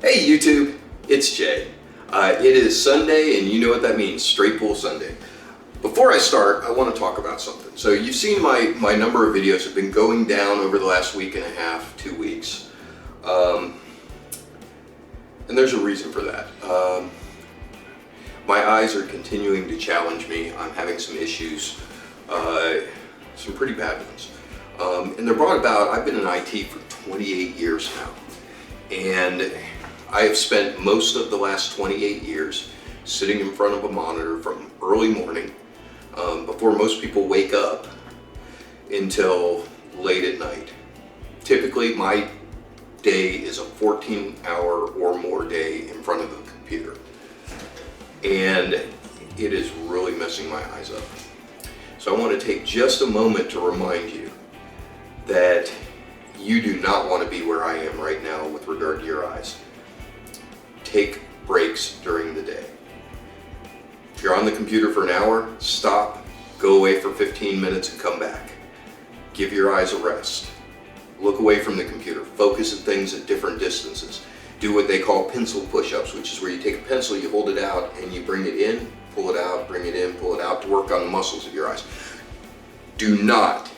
Hey YouTube, it's Jay. It is Sunday and you know what that means, Straight Pool Sunday. Before I start, I want to talk about something. So you've seen my number of videos have been going down over the last week and a half, 2 weeks. And there's a reason for that. My eyes are continuing to challenge me. I'm having some issues, some pretty bad ones. And they're brought about, I've been in IT for 28 years now. And I have spent most of the last 28 years sitting in front of a monitor from early morning, before most people wake up, until late at night. Typically my day is a 14-hour or more day in front of a computer. And it is really messing my eyes up. So I want to take just a moment to remind you that you do not want to be where I am right now with regard to your eyes. Take breaks during the day. If you're on the computer for an hour, stop, go away for 15 minutes and come back. Give your eyes a rest. Look away from the computer. Focus at things at different distances. Do what they call pencil push-ups, which is where you take a pencil, you hold it out, and you bring it in, pull it out, bring it in, pull it out to work on the muscles of your eyes. Do not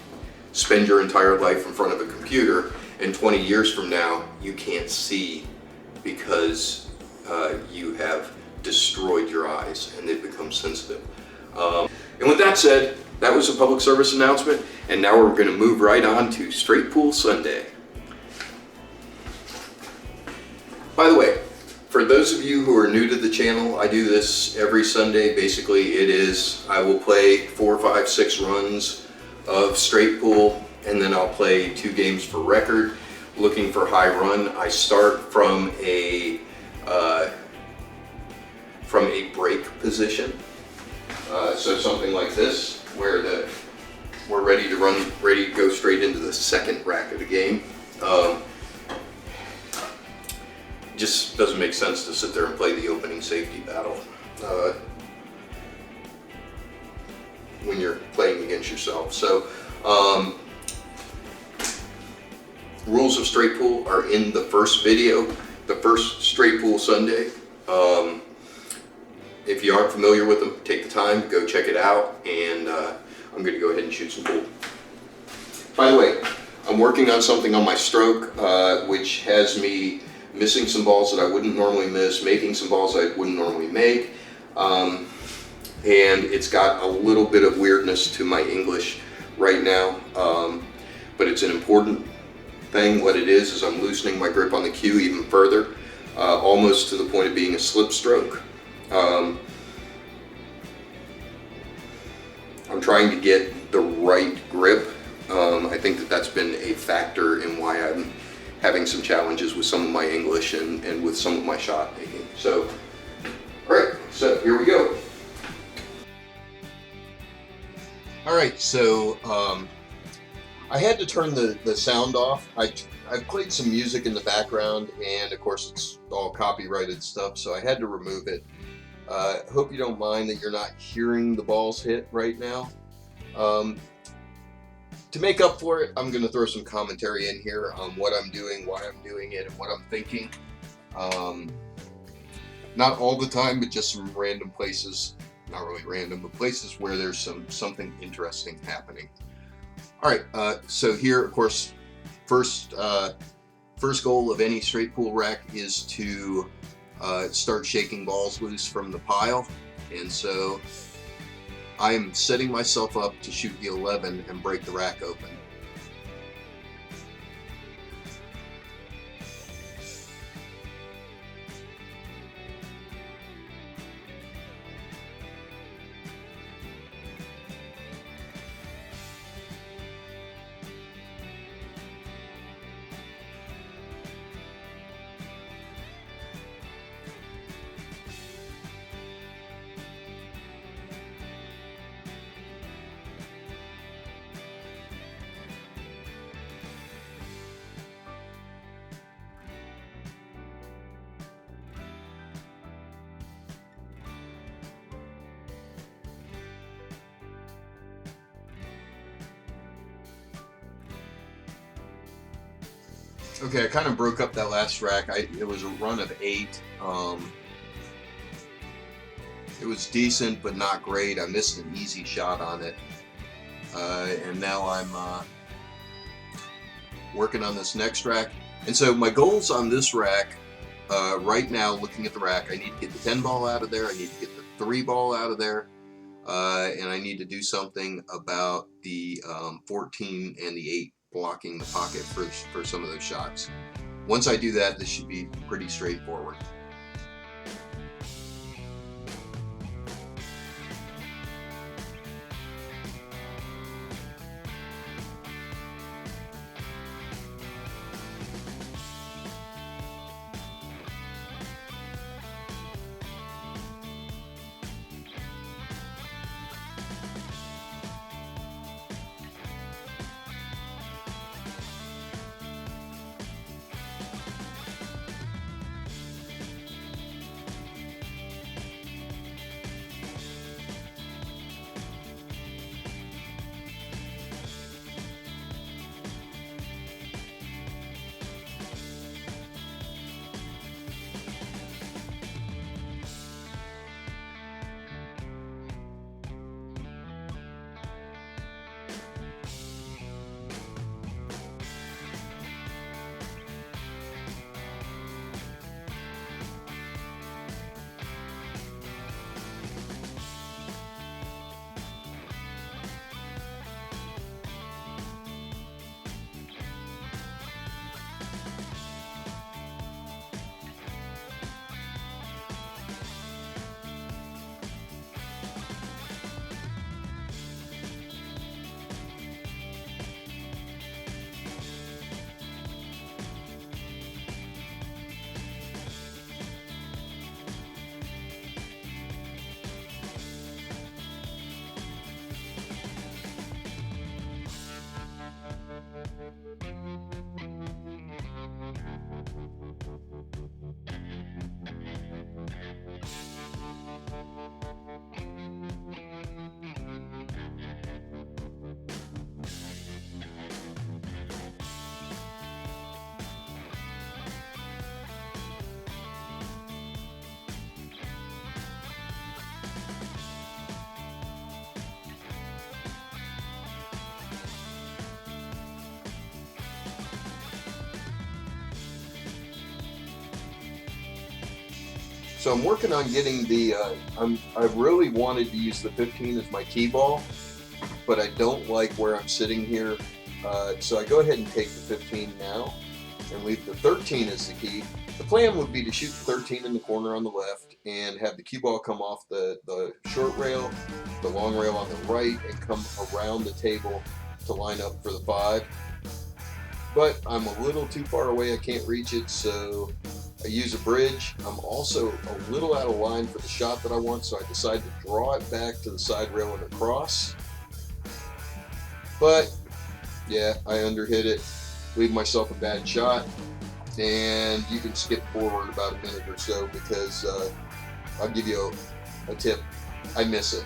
spend your entire life in front of a computer and 20 years from now you can't see because you have destroyed your eyes and they've become sensitive. And with that said, that was a public service announcement, and now we're going to move right on to Straight Pool Sunday. By the way, for those of you who are new to the channel, I do this every Sunday. Basically, I will play 4, 5, 6 runs of straight pool, and then I'll play 2 games for record, looking for high run. I start from a break position, so something like this, where we're ready to go straight into the second rack of the game. Just doesn't make sense to sit there and play the opening safety battle when you're playing against yourself. So rules of straight pool are in the first video, the first Straight Pool Sunday. If you aren't familiar with them, take the time, go check it out, and I'm going to go ahead and shoot some pool. By the way, I'm working on something on my stroke, which has me missing some balls that I wouldn't normally miss, making some balls I wouldn't normally make, and it's got a little bit of weirdness to my English right now, but it's an important thing. What it is I'm loosening my grip on the cue even further, almost to the point of being a slip stroke. I'm trying to get the right grip. I think that's been a factor in why I'm having some challenges with some of my English and with some of my shot making. So, alright, so here we go. Alright, so I had to turn the sound off. I played some music in the background, and of course it's all copyrighted stuff, so I had to remove it. Hope you don't mind that you're not hearing the balls hit right now. To make up for it, I'm going to throw some commentary in here on what I'm doing, why I'm doing it, and what I'm thinking. Not all the time, but just some random places. Not really random, but places where there's something interesting happening. Alright, so here, of course, first goal of any straight pool rack is to start shaking balls loose from the pile, and so I am setting myself up to shoot the 11 and break the rack open. Okay, I kind of broke up that last rack. It was a run of 8. It was decent, but not great. I missed an easy shot on it. And now I'm working on this next rack. And so my goals on this rack, right now, looking at the rack, I need to get the 10 ball out of there. I need to get the 3 ball out of there. And I need to do something about the 14 and the 8 blocking the pocket for some of those shots. Once I do that, this should be pretty straightforward. So I'm working on getting the, I really wanted to use the 15 as my key ball, but I don't like where I'm sitting here. So I go ahead and take the 15 now and leave the 13 as the key. The plan would be to shoot the 13 in the corner on the left and have the cue ball come off the short rail, the long rail on the right, and come around the table to line up for the 5. But I'm a little too far away, I can't reach it, so I use a bridge. I'm also a little out of line for the shot that I want, so I decide to draw it back to the side rail and across. But yeah, I underhit it, leave myself a bad shot, and you can skip forward about a minute or so because I'll give you a tip. I miss it.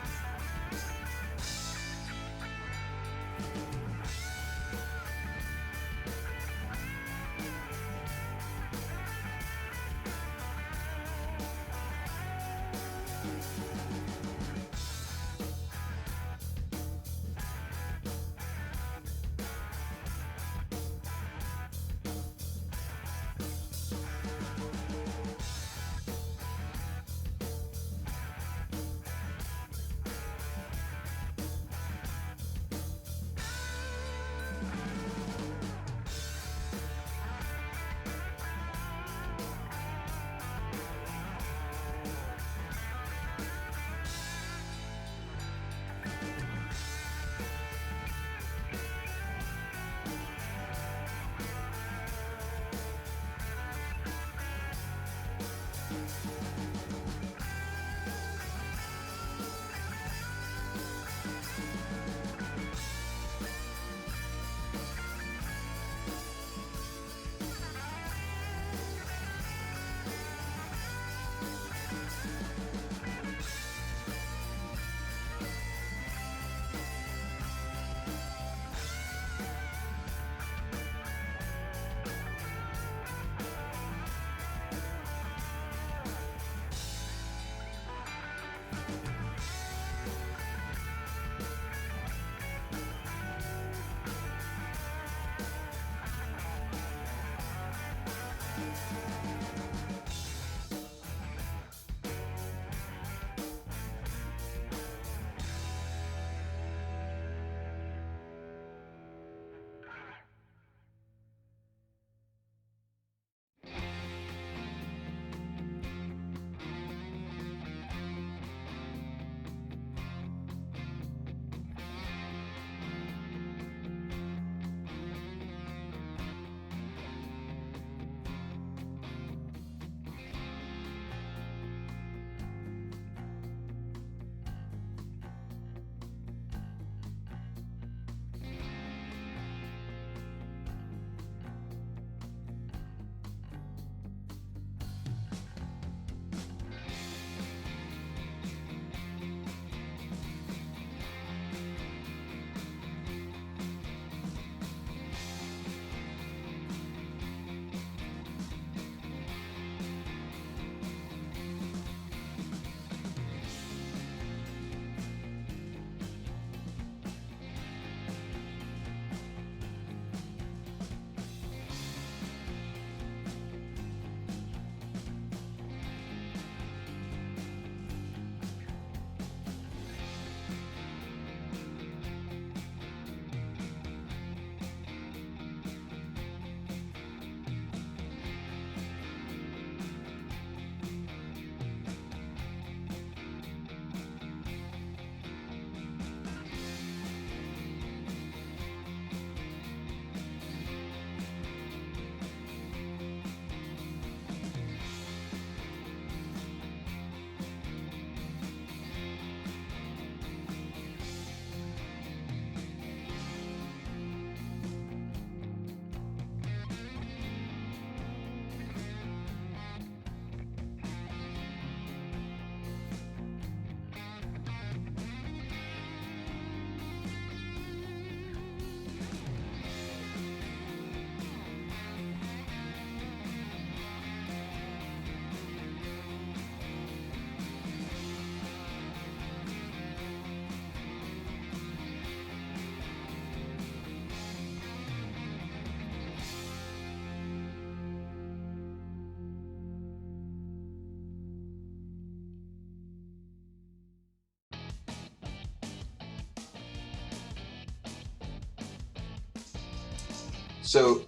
So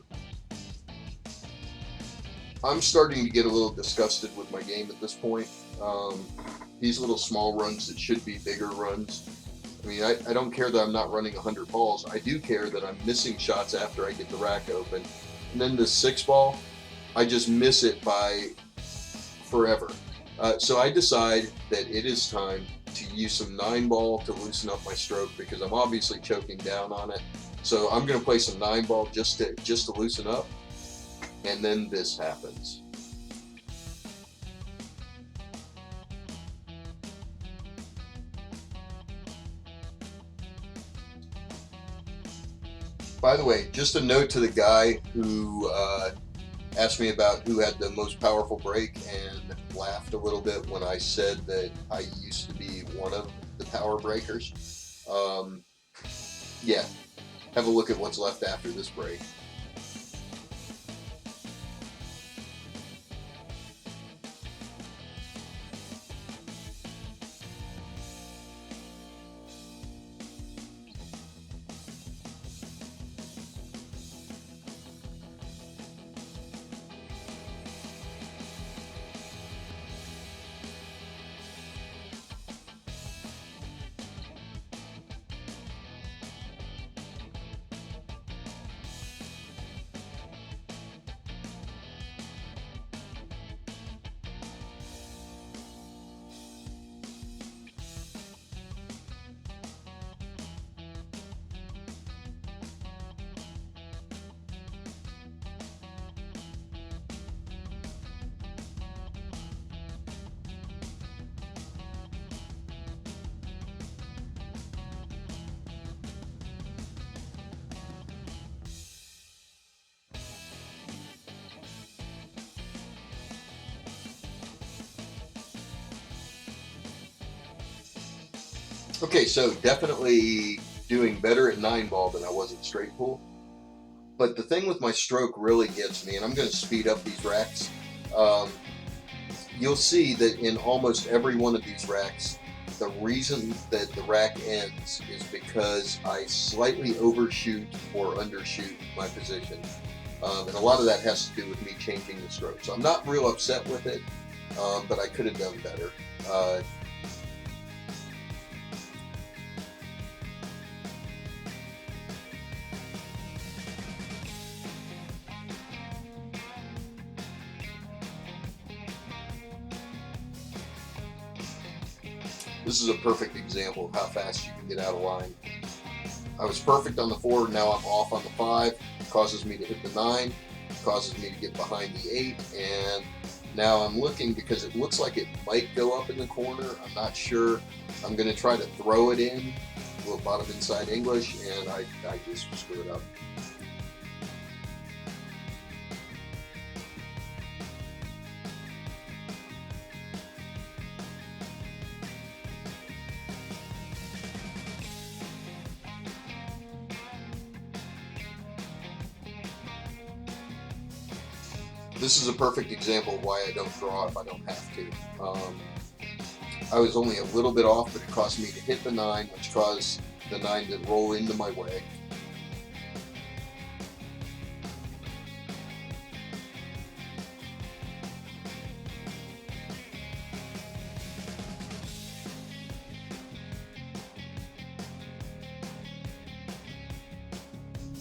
I'm starting to get a little disgusted with my game at this point. These little small runs that should be bigger runs. I mean, I don't care that I'm not running 100 balls. I do care that I'm missing shots after I get the rack open. And then the 6 ball, I just miss it by forever. So I decide that it is time to use some 9 ball to loosen up my stroke because I'm obviously choking down on it. So I'm going to play some 9 ball just to loosen up. And then this happens. By the way, just a note to the guy who asked me about who had the most powerful break and laughed a little bit when I said that I used to be one of the power breakers. Yeah, have a look at what's left after this break. Okay, so definitely doing better at 9 ball than I was at straight pool. But the thing with my stroke really gets me, and I'm going to speed up these racks. Um, you'll see that in almost every one of these racks, the reason that the rack ends is because I slightly overshoot or undershoot my position. And a lot of that has to do with me changing the stroke. So I'm not real upset with it, but I could have done better. This is a perfect example of how fast you can get out of line. I was perfect on the 4, now I'm off on the 5. It causes me to hit the 9, it causes me to get behind the 8, and now I'm looking because it looks like it might go up in the corner. I'm not sure. I'm going to try to throw it in, a little bottom inside English, and I just screw it up. This is a perfect example of why I don't draw if I don't have to. I was only a little bit off, but it caused me to hit the 9, which caused the 9 to roll into my way.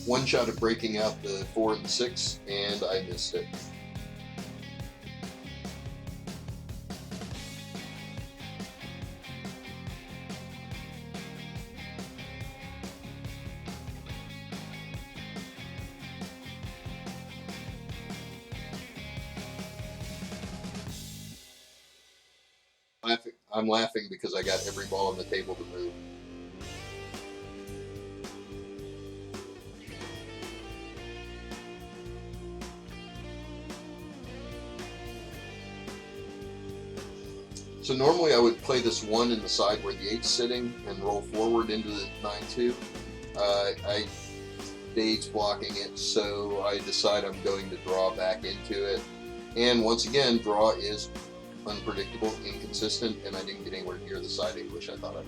One shot at breaking out the 4 and the 6, and I missed it. I'm laughing because I got every ball on the table to move. So normally I would play this 1 in the side where the 8's sitting and roll forward into the 9-2. The 8's blocking it, so I decide I'm going to draw back into it. And once again, draw is unpredictable, inconsistent, and I didn't get anywhere near the side English I thought I would.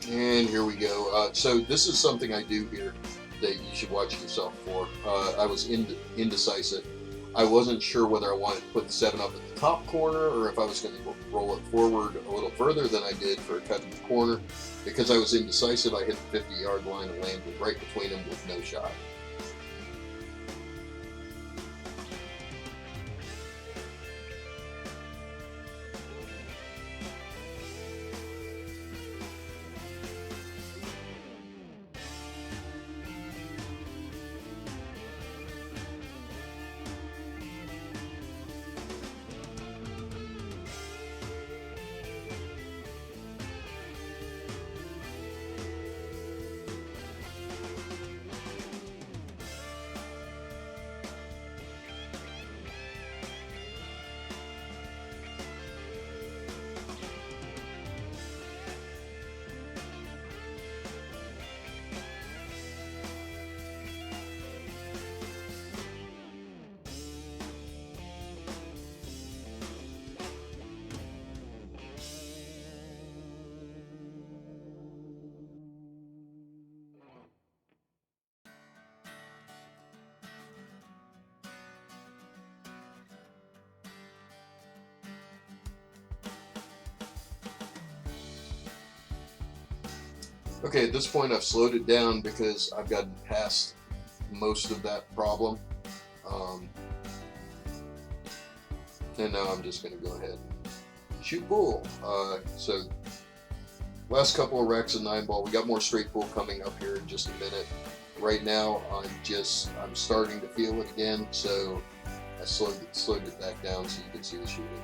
And here we go. So this is something I do here that you should watch yourself for. I was indecisive. I wasn't sure whether I wanted to put the 7-Up at the top corner or if I was going to roll it forward a little further than I did for a cut in the corner. Because I was indecisive, I hit the 50-yard line and landed right between them with no shot. Okay, at this point I've slowed it down because I've gotten past most of that problem. Um, and now I'm just going to go ahead and shoot pool. So last couple of wrecks of 9-ball. We got more straight pool coming up here in just a minute. Right now I'm starting to feel it again, so I slowed it back down so you can see the shooting.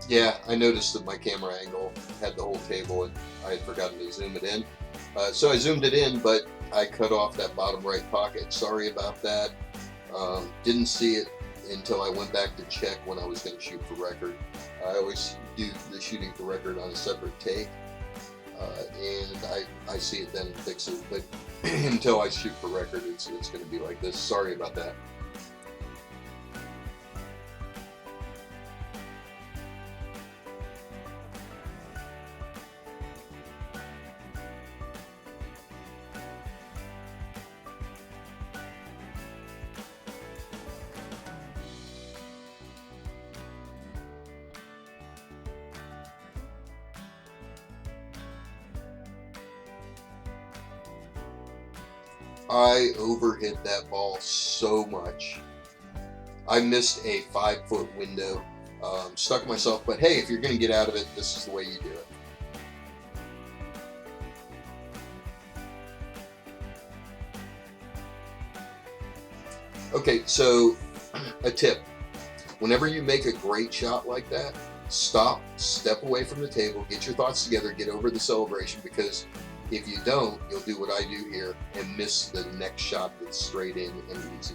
Yeah, I noticed that my camera angle had the whole table and I had forgotten to zoom it in. So I zoomed it in, but I cut off that bottom right pocket. Sorry about that. Didn't see it until I went back to check when I was going to shoot for record. I always do the shooting for record on a separate take, and I see it then and fix it. But until I shoot for record, it's going to be like this. Sorry about that. I overhit that ball so much. I missed a 5-foot window. Stuck myself, but hey, if you're going to get out of it, this is the way you do it. Okay, so a tip. Whenever you make a great shot like that, stop, step away from the table, get your thoughts together, get over the celebration, because if you don't, you'll do what I do here and miss the next shot that's straight in and easy.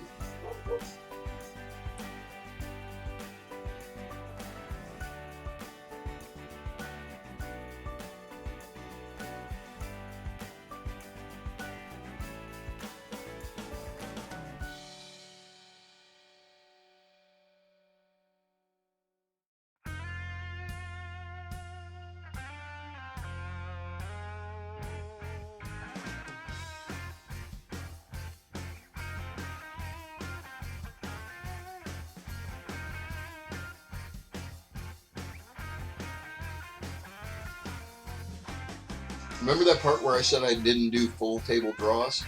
Remember that part where I said I didn't do full table draws?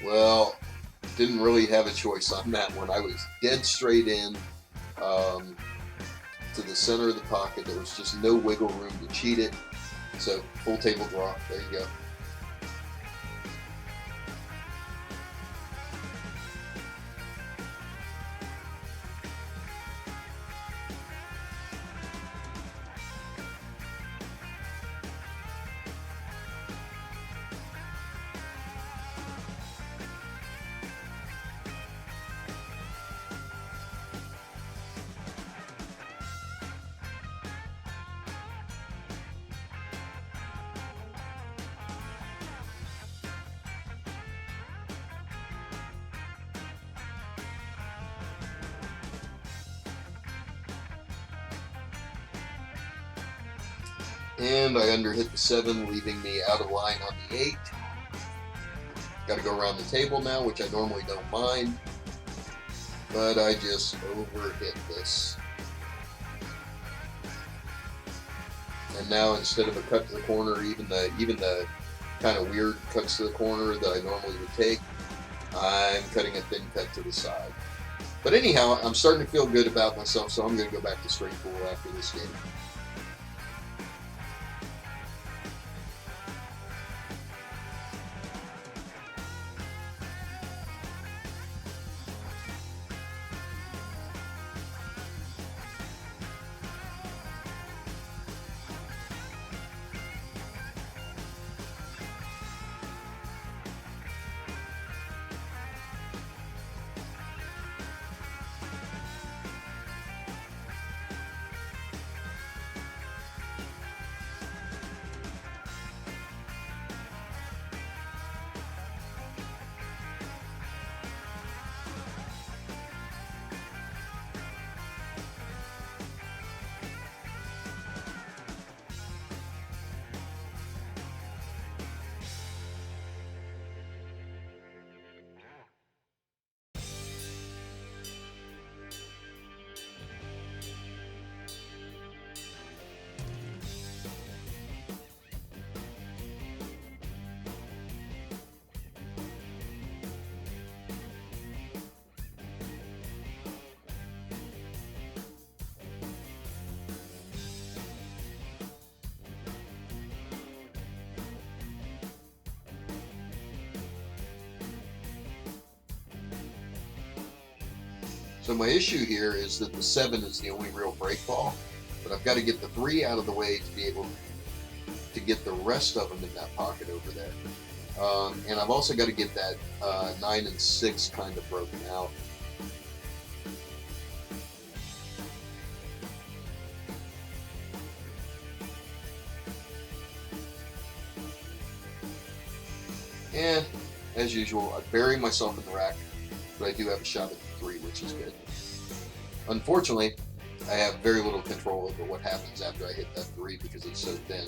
Well, didn't really have a choice on that one. I was dead straight in to the center of the pocket. There was just no wiggle room to cheat it. So full table draw. There you go. And I underhit the 7, leaving me out of line on the 8. Got to go around the table now, which I normally don't mind, but I just overhit this. And now instead of a cut to the corner, even the kind of weird cuts to the corner that I normally would take, I'm cutting a thin cut to the side. But anyhow, I'm starting to feel good about myself, so I'm going to go back to straight pool after this game. So my issue here is that the 7 is the only real break ball, but I've got to get the 3 out of the way to be able to get the rest of them in that pocket over there. And I've also got to get that 9 and 6 kind of broken out. And as usual, I bury myself in the rack, but I do have a shot at the 3, which is good. Unfortunately, I have very little control over what happens after I hit that 3 because it's so thin.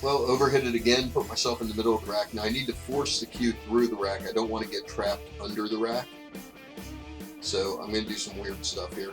Well, overhit it again, put myself in the middle of the rack. Now I need to force the cue through the rack. I don't want to get trapped under the rack. So I'm going to do some weird stuff here.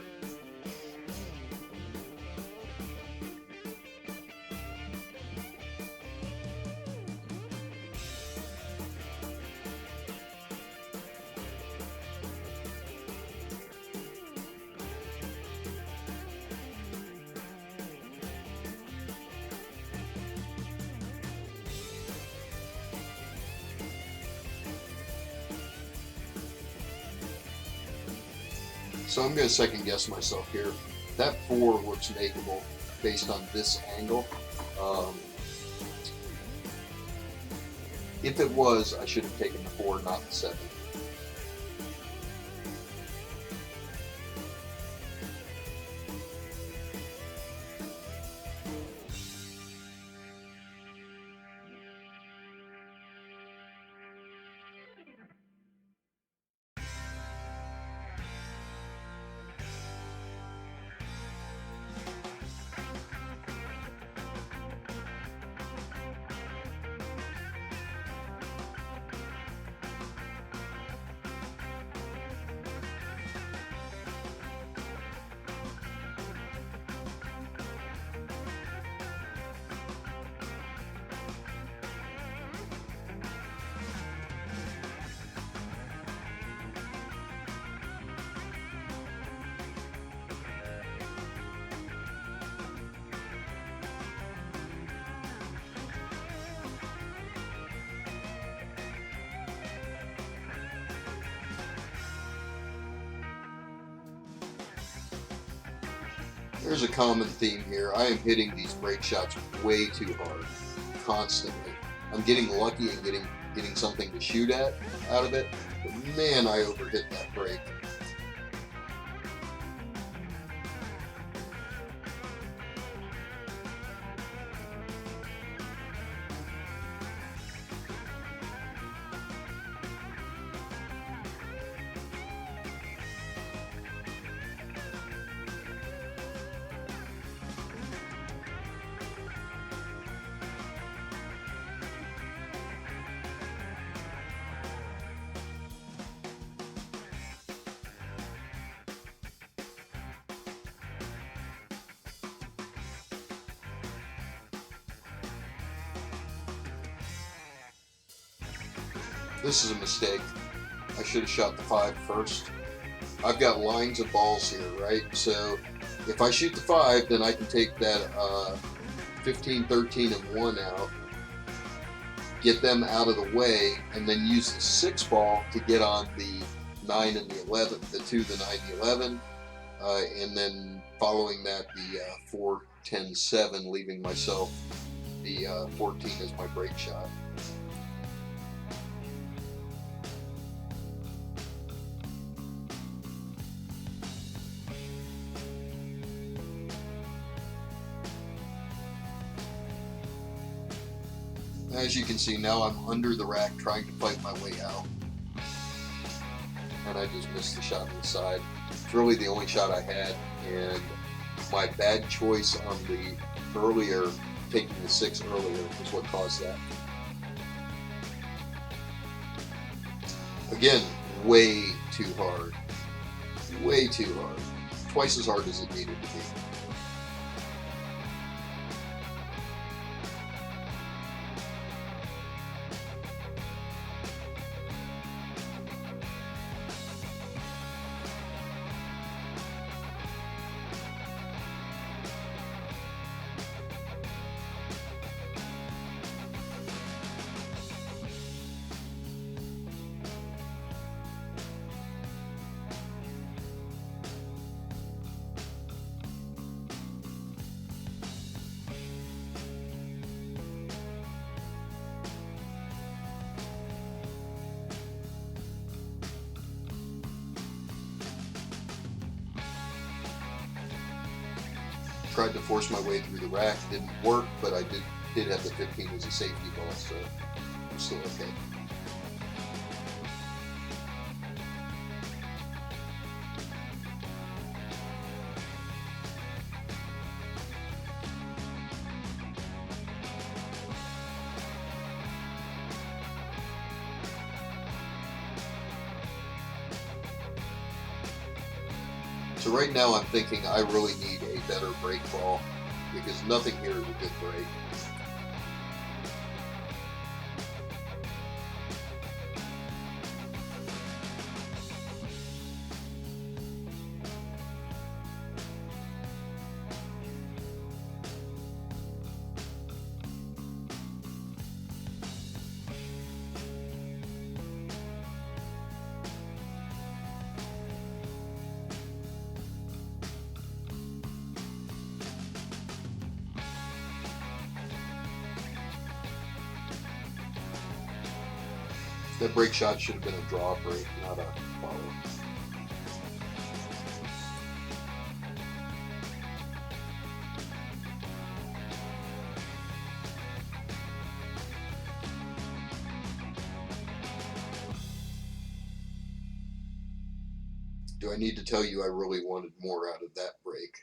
So I'm going to second guess myself here. That 4 looks makeable based on this angle. If it was, I should have taken the 4, not the 7. There's a common theme here. I am hitting these brake shots way too hard, constantly. I'm getting lucky and getting something to shoot at out of it, but man, I overhit that brake. This is a mistake. I should have shot the 5 first. I've got lines of balls here, right? So if I shoot the 5, then I can take that 15, 13, and 1 out, get them out of the way, and then use the 6 ball to get on the 9 and the 11, the 2, the 9, the 11, and then following that the 4, 10, 7, leaving myself the 14 as my brake shot. As you can see, now I'm under the rack trying to fight my way out. And I just missed the shot on the side. It's really the only shot I had, and my bad choice on the earlier, taking the 6 earlier, is what caused that. Again, way too hard. Way too hard. Twice as hard as it needed to be. Tried to force my way through the rack, didn't work, but I did have the 15 as a safety ball, so I'm still okay. So right now I'm thinking I really need a better brake ball because nothing here is a good brake. That brake shot should have been a draw brake, not a follow. Do I need to tell you I really wanted more out of that brake?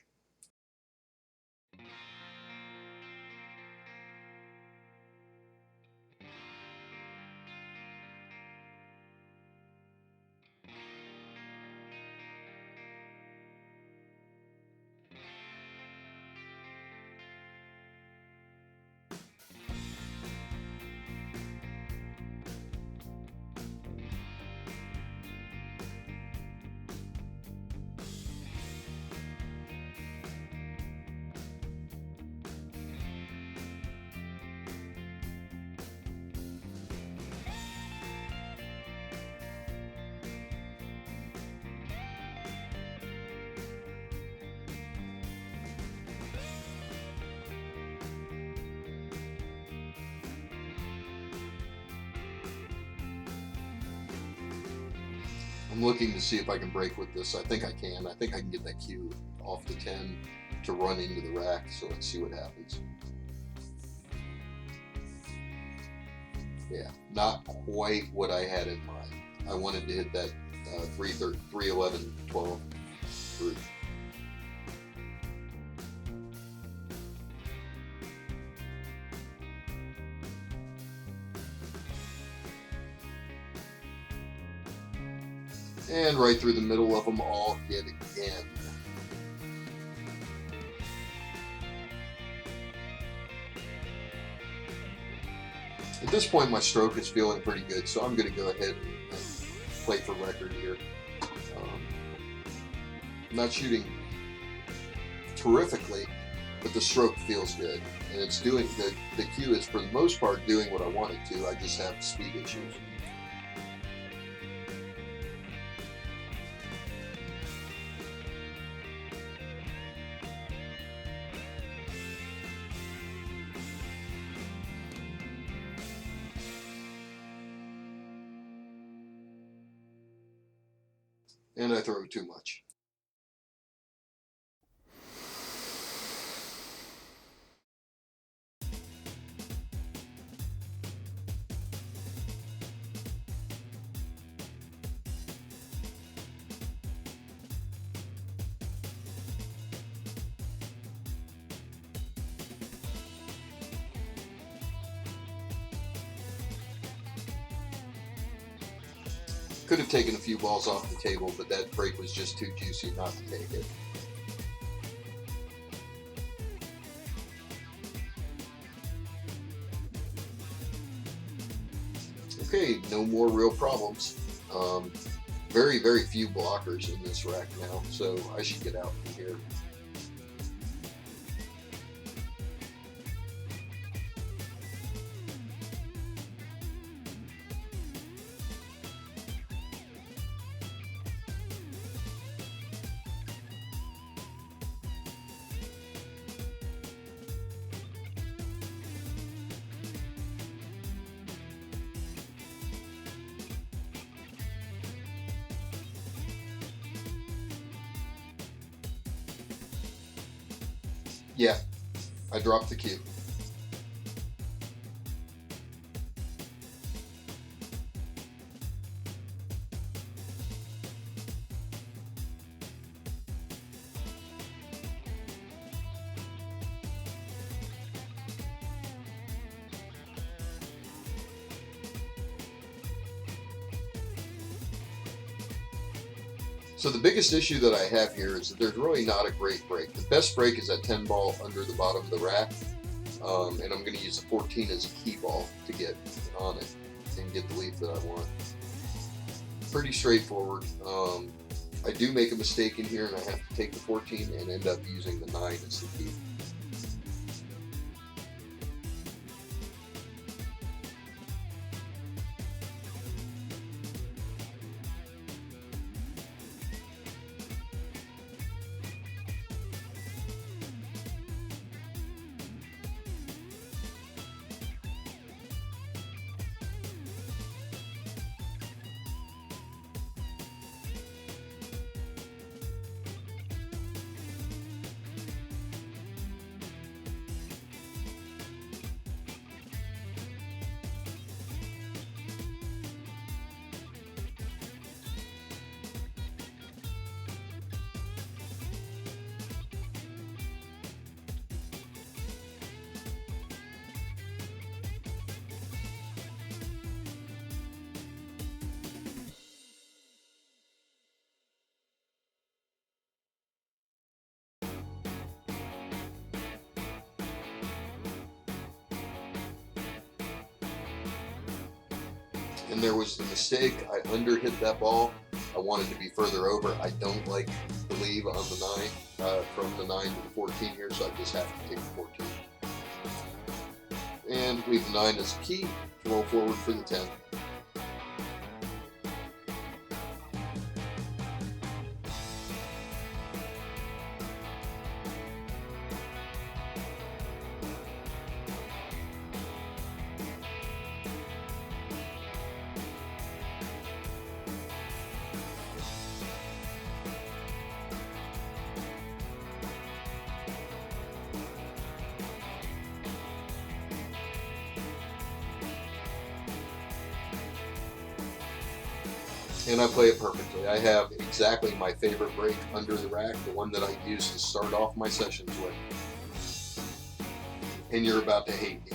I'm looking to see if I can break with this. I think I can. I think I can get that cue off the 10 to run into the rack. So let's see what happens. Yeah, not quite what I had in mind. I wanted to hit that 311, 12 through. And right through the middle of them all yet again. At this point, my stroke is feeling pretty good, so I'm going to go ahead and play for record here. I'm not shooting terrifically, but the stroke feels good, and it's doing the cue is for the most part doing what I want it to. I just have speed issues. And I throw too much. Could have taken a few balls off the table, but that break was just too juicy not to take it. Okay, no more real problems. Very, very few blockers in this rack now, so I should get out from here. Yeah, I dropped the cue. So the biggest issue that I have here is that there's really not a great break. The best break is that 10 ball under the bottom of the rack, and I'm going to use the 14 as a key ball to get on it and get the leaf that I want. Pretty straightforward. I do make a mistake in here and I have to take the 14 and end up using the 9 as the key. And there was the mistake. I underhit that ball. I wanted to be further over. I don't like the leave on the 9, from the 9 to the 14 here, so I just have to take the 14. And leave the 9 as a key to roll forward for the 10. and I play it perfectly. I have exactly my favorite break under the rack, the one that I use to start off my sessions with. And you're about to hate me.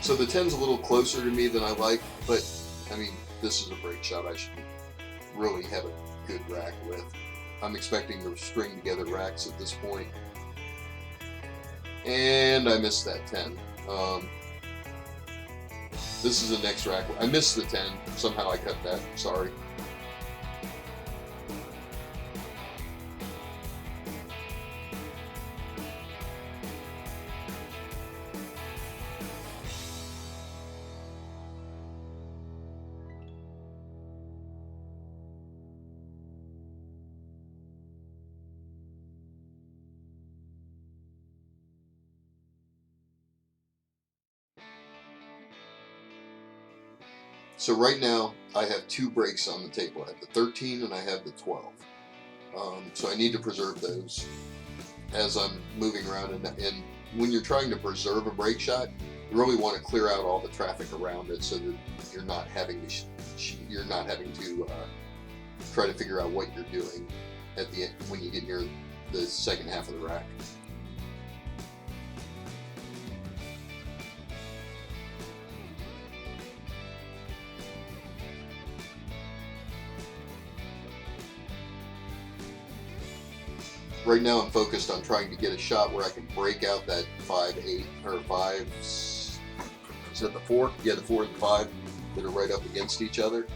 So the 10's a little closer to me than I like, but I mean, this is a break shot I should really have a good rack with. I'm expecting to string together racks at this point. And I missed that 10. This is the next rack. I missed the 10. Somehow I cut that. Sorry. So right now I have two breaks on the table. I have the 13 and I have the 12. So I need to preserve those as I'm moving around. And when you're trying to preserve a break shot, you really want to clear out all the traffic around it so that you're not having to try to figure out what you're doing at the end when you get near the second half of the rack. Right now I'm focused on trying to get a shot where I can break out that 5-8 or 5. Is that the 4? Yeah, the 4 and the 5 that are right up against each other.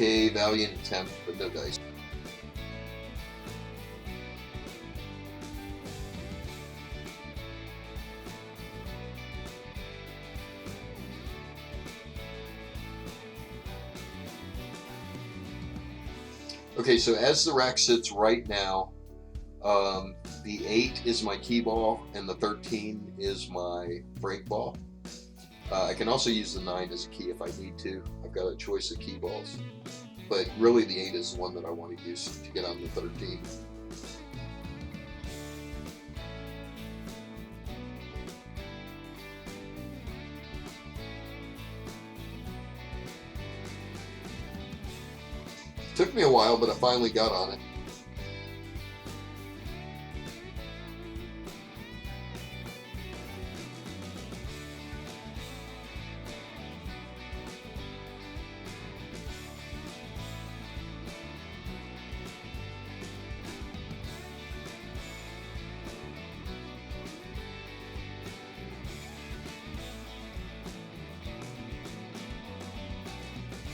Okay, valiant attempt, but no dice. Okay, so as the rack sits right now, the 8 is my key ball and the 13 is my break ball. I can also use the 9 as a key if I need to. I've got a choice of key balls. But really the 8 is the one that I want to use to get on the 13. Took me a while, but I finally got on it.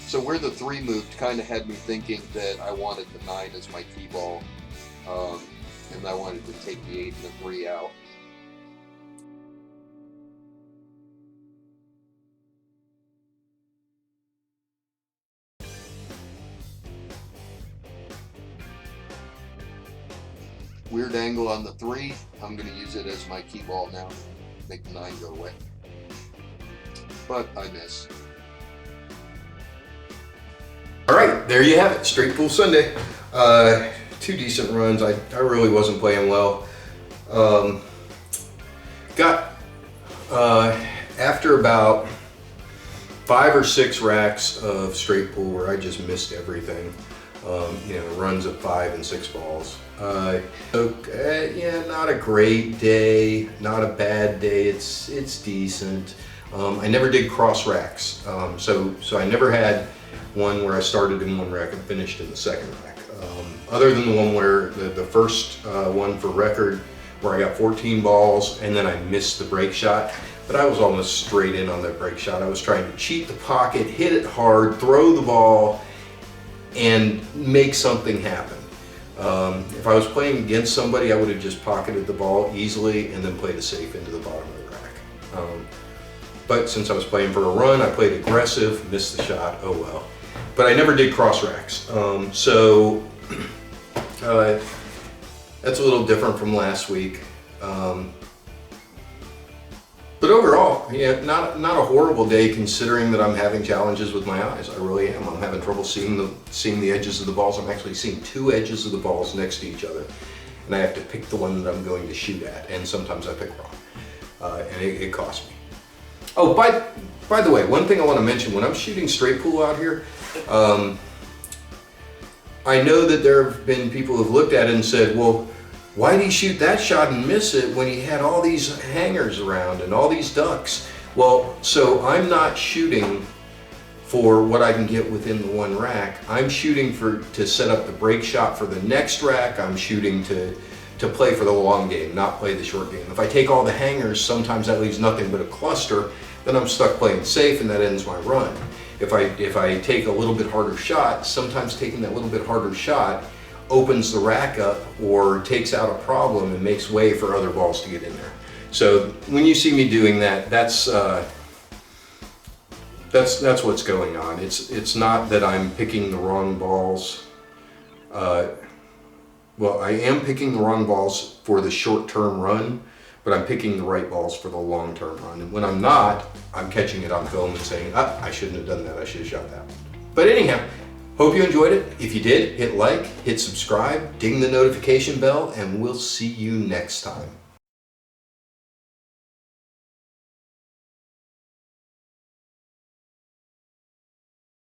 So where the 3 moved kind of had me thinking that I wanted the 9 as my key ball, and I wanted to take the 8 and the 3 out. Weird angle on the 3. I'm going to use it as my key ball now. Make the 9 go away. But I miss. All right, there you have it. Straight Pool Sunday. 2 decent runs. I really wasn't playing well. After about 5 or 6 racks of straight pool where I just missed everything. Runs of 5 and 6 balls. Yeah, not a great day, not a bad day. It's decent. I never did cross racks, so I never had one where I started in one rack and finished in the second rack. Other than the one where the first one for record, where I got 14 balls and then I missed the break shot, but I was almost straight in on that break shot. I was trying to cheat the pocket, hit it hard, throw the ball, and make something happen. If I was playing against somebody, I would have just pocketed the ball easily and then played it safe into the bottom of the rack. But since I was playing for a run, I played aggressive, missed the shot, oh well. But I never did cross racks. That's a little different from last week. But overall, yeah, not a horrible day considering that I'm having challenges with my eyes. I really am. I'm having trouble seeing the edges of the balls. I'm actually seeing two edges of the balls next to each other, and I have to pick the one that I'm going to shoot at. And sometimes I pick wrong, and it costs me. Oh, by the way, one thing I want to mention: when I'm shooting straight pool out here, I know that there have been people who've looked at it and said, well, why did he shoot that shot and miss it when he had all these hangers around and all these ducks? Well, so I'm not shooting for what I can get within the one rack. I'm shooting to set up the break shot for the next rack. I'm shooting to play for the long game, not play the short game. If I take all the hangers, sometimes that leaves nothing but a cluster, then I'm stuck playing safe and that ends my run. If I take a little bit harder shot, sometimes taking that little bit harder shot opens the rack up or takes out a problem and makes way for other balls to get in there. So when you see me doing that, that's what's going on. It's not that I'm picking the wrong balls. Well, I am picking the wrong balls for the short-term run, but I'm picking the right balls for the long-term run. And when I'm not, I'm catching it on film and saying, I shouldn't have done that, I should have shot that one. But anyhow, hope you enjoyed it. If you did, hit like, hit subscribe, ding the notification bell, and we'll see you next time.